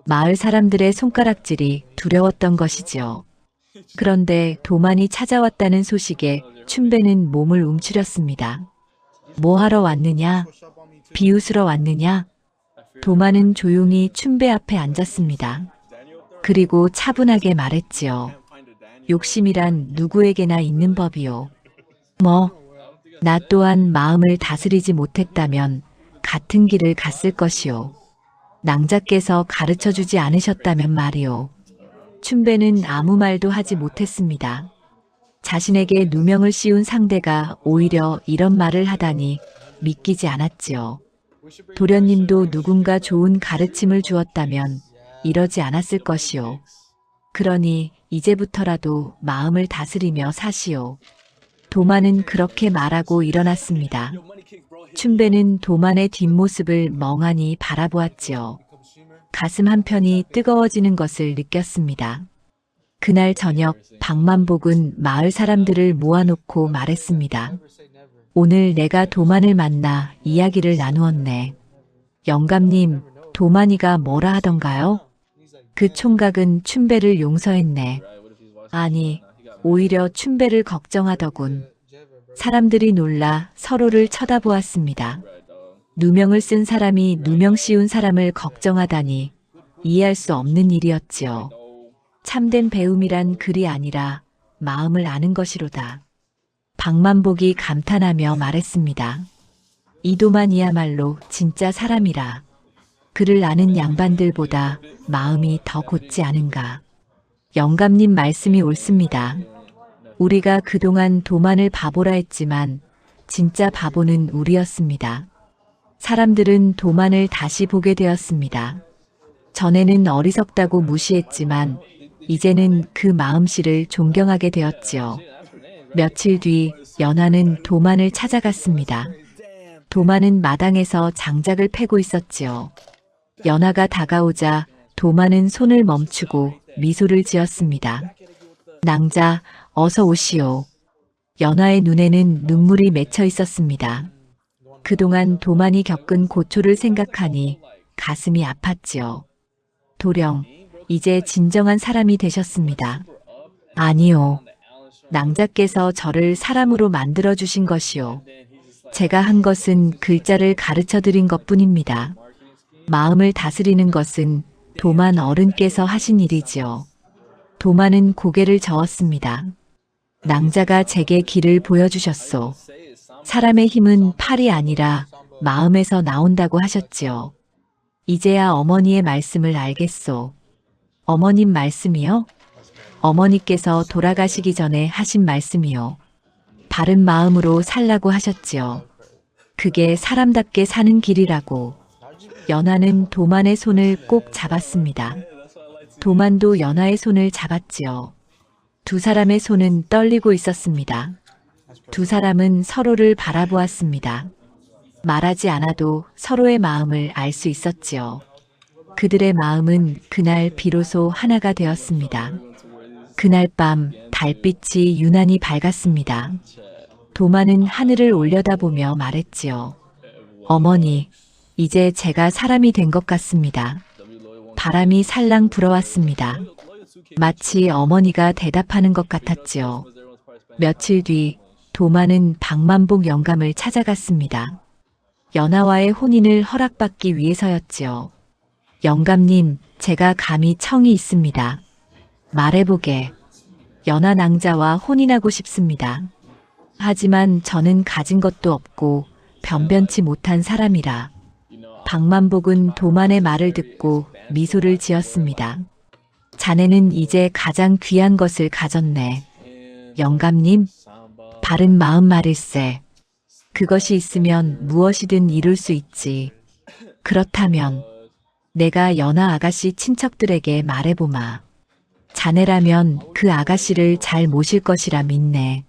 Speaker 1: 마을 사람들의 손가락질이 두려웠던 것이지요. 그런데 도만이 찾아왔다는 소식에 춘배는 몸을 움츠렸습니다. 뭐 하러 왔느냐? 비웃으러 왔느냐? 도만은 조용히 춘배 앞에 앉았습니다. 그리고 차분하게 말했지요. 욕심이란 누구에게나 있는 법이요. 나 또한 마음을 다스리지 못했다면 같은 길을 갔을 것이요. 낭자께서 가르쳐주지 않으셨다면 말이요. 춘배는 아무 말도 하지 못했습니다. 자신에게 누명을 씌운 상대가 오히려 이런 말을 하다니 믿기지 않았지요. 도련님도 누군가 좋은 가르침을 주었다면 이러지 않았을 것이요. 그러니 이제부터라도 마음을 다스리며 사시오. 도만은 그렇게 말하고 일어났습니다. 춘배는 도만의 뒷모습을 멍하니 바라보았지요. 가슴 한편이 뜨거워지는 것을 느꼈습니다. 그날 저녁 박만복은 마을 사람들을 모아놓고 말했습니다. 오늘 내가 도만을 만나 이야기를 나누었네. 영감님, 도만이가 뭐라 하던가요? 그 총각은 춘배를 용서했네. 아니, 오히려 춘배를 걱정하더군. 사람들이 놀라 서로를 쳐다보았습니다. 누명을 쓴 사람이 누명 씌운 사람을 걱정하다니 이해할 수 없는 일이었지요. 참된 배움이란 글이 아니라 마음을 아는 것이로다. 박만복이 감탄하며 말했습니다. 이도만이야말로 진짜 사람이라. 그를 아는 양반들보다 마음이 더 곧지 않은가. 영감님 말씀이 옳습니다. 우리가 그동안 도만을 바보라 했지만 진짜 바보는 우리였습니다. 사람들은 도만을 다시 보게 되었습니다. 전에는 어리석다고 무시했지만 이제는 그 마음씨를 존경하게 되었지요. 며칠 뒤 연하는 도만을 찾아갔습니다. 도만은 마당에서 장작을 패고 있었지요. 연하가 다가오자 도만은 손을 멈추고 미소를 지었습니다. 낭자, 어서 오시오. 연하의 눈에는 눈물이 맺혀 있었습니다. 그동안 도만이 겪은 고초를 생각하니 가슴이 아팠지요. 도령, 이제 진정한 사람이 되셨습니다. 아니요. 낭자께서 저를 사람으로 만들어주신 것이요. 제가 한 것은 글자를 가르쳐 드린 것뿐입니다. 마음을 다스리는 것은 도만 어른께서 하신 일이지요. 도만은 고개를 저었습니다. 낭자가 제게 길을 보여주셨소. 사람의 힘은 팔이 아니라 마음에서 나온다고 하셨지요. 이제야 어머니의 말씀을 알겠소. 어머님 말씀이요? 어머니께서 돌아가시기 전에 하신 말씀이요. 바른 마음으로 살라고 하셨지요. 그게 사람답게 사는 길이라고. 연하는 도만의 손을 꼭 잡았습니다. 도만도 연하의 손을 잡았지요. 두 사람의 손은 떨리고 있었습니다. 두 사람은 서로를 바라보았습니다. 말하지 않아도 서로의 마음을 알 수 있었지요. 그들의 마음은 그날 비로소 하나가 되었습니다. 그날 밤 달빛이 유난히 밝았습니다. 도마는 하늘을 올려다보며 말했지요. 어머니, 이제 제가 사람이 된 것 같습니다. 바람이 살랑 불어왔습니다. 마치 어머니가 대답하는 것 같았지요. 며칠 뒤 도마는 박만복 영감을 찾아갔습니다. 연하와의 혼인을 허락받기 위해서였지요. 영감님, 제가 감히 청이 있습니다. 말해보게. 연하 낭자와 혼인하고 싶습니다. 하지만 저는 가진 것도 없고 변변치 못한 사람이라. 박만복은 도만의 말을 듣고 미소를 지었습니다. 자네는 이제 가장 귀한 것을 가졌네. 영감님, 바른 마음 말일세. 그것이 있으면 무엇이든 이룰 수 있지. 그렇다면 내가 연하 아가씨 친척들에게 말해보마. 자네라면 그 아가씨를 잘 모실 것이라 믿네.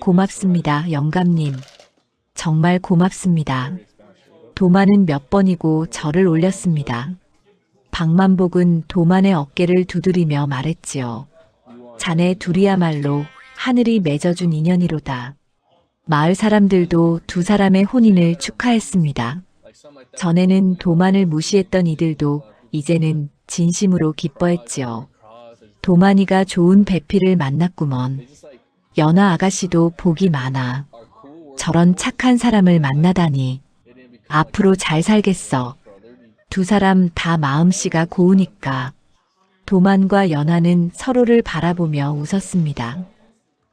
Speaker 1: 고맙습니다, 영감님. 정말 고맙습니다. 도만은 몇 번이고 절을 올렸습니다. 박만복은 도만의 어깨를 두드리며 말했지요. 자네 둘이야말로 하늘이 맺어준 인연이로다. 마을 사람들도 두 사람의 혼인을 축하했습니다. 전에는 도만을 무시했던 이들도 이제는 진심으로 기뻐했지요. 도만이가 좋은 배필을 만났구먼. 연하 아가씨도 복이 많아. 저런 착한 사람을 만나다니. 앞으로 잘 살겠어. 두 사람 다 마음씨가 고우니까. 도만과 연하는 서로를 바라보며 웃었습니다.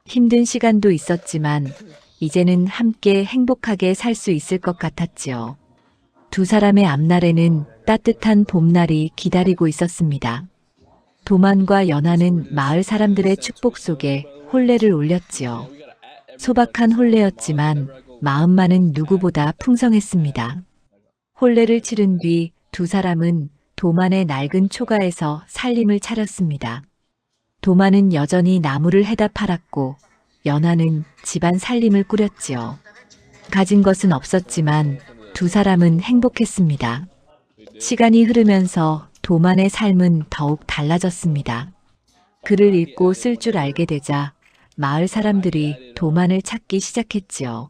Speaker 1: 힘든 시간도 있었지만 이제는 함께 행복하게 살 수 있을 것 같았지요. 두 사람의 앞날에는 따뜻한 봄날이 기다리고 있었습니다. 도만과 연하는 마을 사람들의 축복 속에 혼례를 올렸지요. 소박한 혼례였지만 마음만은 누구보다 풍성했습니다. 혼례를 치른 뒤 두 사람은 도만의 낡은 초가에서 살림을 차렸습니다. 도만은 여전히 나무를 해다 팔았고 연하는 집안 살림을 꾸렸지요. 가진 것은 없었지만 두 사람은 행복했습니다. 시간이 흐르면서 도만의 삶은 더욱 달라졌습니다. 글을 읽고 쓸 줄 알게 되자 마을 사람들이 도만을 찾기 시작했지요.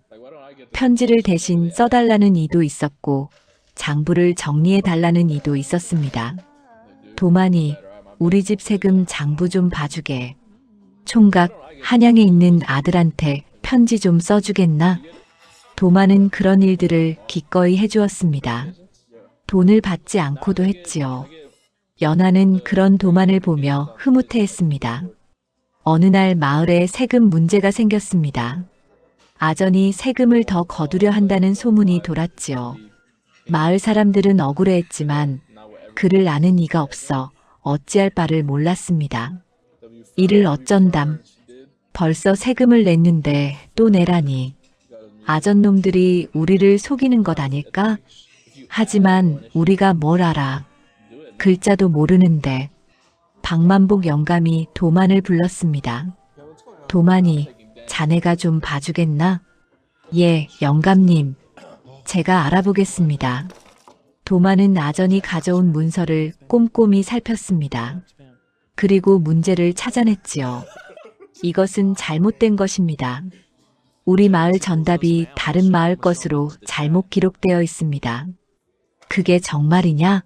Speaker 1: 편지를 대신 써달라는 이도 있었고 장부를 정리해달라는 이도 있었습니다. 도만이 우리 집 세금 장부 좀 봐주게. 총각 한양에 있는 아들한테 편지 좀 써주겠나? 도만은 그런 일들을 기꺼이 해주었습니다. 돈을 받지 않고도 했지요. 연하는 그런 도만을 보며 흐뭇해했습니다. 어느 날 마을에 세금 문제가 생겼습니다. 아전이 세금을 더 거두려 한다는 소문이 돌았지요. 마을 사람들은 억울해했지만 그를 아는 이가 없어 어찌할 바를 몰랐습니다. 이를 어쩐담. 벌써 세금을 냈는데 또 내라니. 아전놈들이 우리를 속이는 것 아닐까? 하지만 우리가 뭘 알아. 글자도 모르는데. 박만복 영감이 도만을 불렀습니다. 도만이, 자네가 좀 봐주겠나? 예, 영감님. 제가 알아보겠습니다. 도만은 아전이 가져온 문서를 꼼꼼히 살폈습니다. 그리고 문제를 찾아냈지요. 이것은 잘못된 것입니다. 우리 마을 전답이 다른 마을 것으로 잘못 기록되어 있습니다. 그게 정말이냐?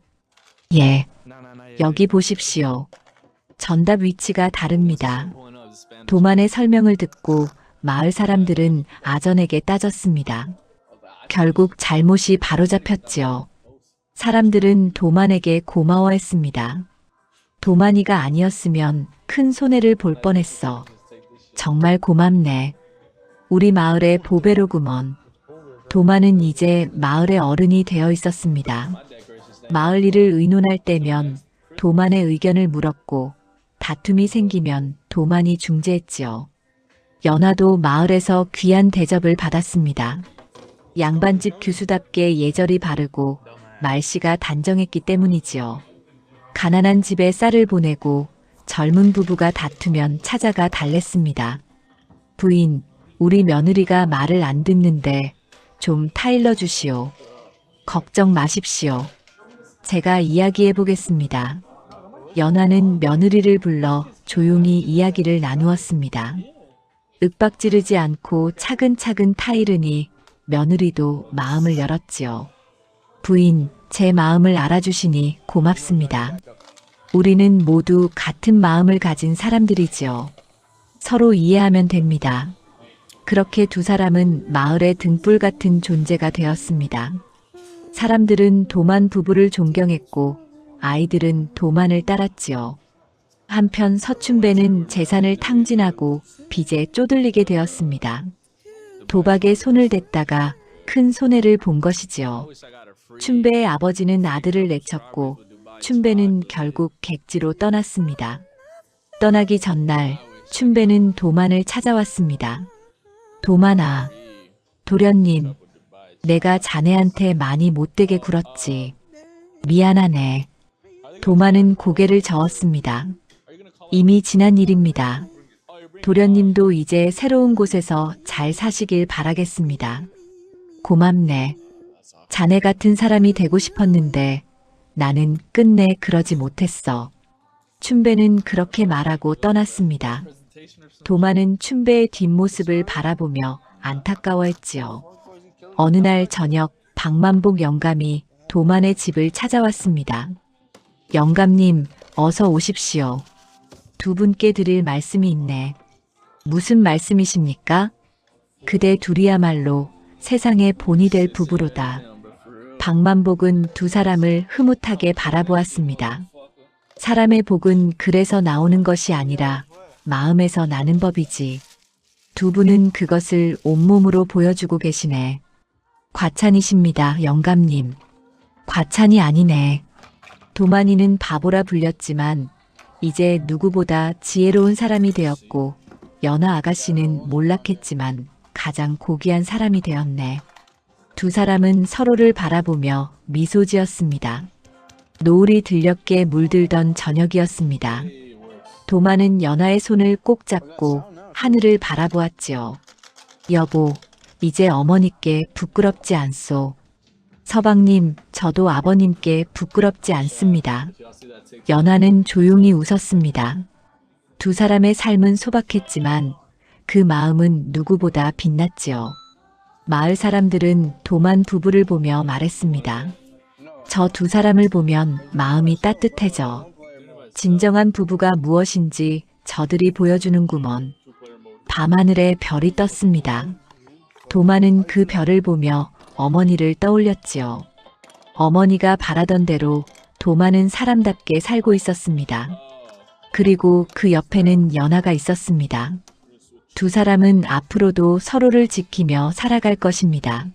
Speaker 1: 예. 여기 보십시오. 전답 위치가 다릅니다. 도만의 설명을 듣고 마을 사람들은 아전에게 따졌습니다. 결국 잘못이 바로잡혔지요. 사람들은 도만에게 고마워했습니다. 도만이가 아니었으면 큰 손해를 볼 뻔했어. 정말 고맙네. 우리 마을의 보배로구먼. 도만은 이제 마을의 어른이 되어 있었습니다. 마을 일을 의논할 때면 도만의 의견을 물었고 다툼이 생기면 도만이 중재했지요. 연화도 마을에서 귀한 대접을 받았습니다. 양반집 교수답게 예절이 바르고 말씨가 단정했기 때문이지요. 가난한 집에 쌀을 보내고 젊은 부부가 다투면 찾아가 달랬습니다. 부인, 우리 며느리가 말을 안 듣는데 좀 타일러 주시오. 걱정 마십시오. 제가 이야기해 보겠습니다. 연화는 며느리를 불러 조용히 이야기를 나누었습니다. 윽박지르지 않고 차근차근 타이르니 며느리도 마음을 열었지요. 부인, 제 마음을 알아주시니 고맙습니다. 우리는 모두 같은 마음을 가진 사람들이지요. 서로 이해하면 됩니다. 그렇게 두 사람은 마을의 등불 같은 존재가 되었습니다. 사람들은 도만 부부를 존경했고 아이들은 도만을 따랐지요. 한편 서춘배는 재산을 탕진하고 빚에 쪼들리게 되었습니다. 도박에 손을 댔다가 큰 손해를 본 것이지요. 춘배의 아버지는 아들을 내쳤고 춘배는 결국 객지로 떠났습니다. 떠나기 전날 춘배는 도만을 찾아왔습니다. 도만아, 도련님, 내가 자네한테 많이 못되게 굴었지. 미안하네. 도만은 고개를 저었습니다. 이미 지난 일입니다. 도련님도 이제 새로운 곳에서 잘 사시길 바라겠습니다. 고맙네. 자네 같은 사람이 되고 싶었는데 나는 끝내 그러지 못했어. 춘배는 그렇게 말하고 떠났습니다. 도만은 춘배의 뒷모습을 바라보며 안타까워했지요. 어느 날 저녁 박만복 영감이 도만의 집을 찾아왔습니다. 영감님, 어서 오십시오. 두 분께 드릴 말씀이 있네. 무슨 말씀이십니까? 그대 둘이야말로 세상의 본이 될 부부로다. 박만복은 두 사람을 흐뭇하게 바라보았습니다. 사람의 복은 글에서 나오는 것이 아니라 마음에서 나는 법이지. 두 분은 그것을 온몸으로 보여주고 계시네. 과찬이십니다, 영감님. 과찬이 아니네. 도만이는 바보라 불렸지만 이제 누구보다 지혜로운 사람이 되었고 연화 아가씨는 몰락했지만 가장 고귀한 사람이 되었네. 두 사람은 서로를 바라보며 미소 지었습니다. 노을이 들녘에 물들던 저녁이었습니다. 도만은 연화의 손을 꼭 잡고 하늘을 바라보았지요. 여보, 이제 어머니께 부끄럽지 않소. 서방님, 저도 아버님께 부끄럽지 않습니다. 연화는 조용히 웃었습니다. 두 사람의 삶은 소박했지만 그 마음은 누구보다 빛났지요. 마을 사람들은 도만 부부를 보며 말했습니다. 저 두 사람을 보면 마음이 따뜻해져. 진정한 부부가 무엇인지 저들이 보여주는구먼. 밤하늘에 별이 떴습니다. 도만은 그 별을 보며 어머니를 떠올렸지요. 어머니가 바라던 대로 도만은 사람답게 살고 있었습니다. 그리고 그 옆에는 연화가 있었습니다. 두 사람은 앞으로도 서로를 지키며 살아갈 것입니다.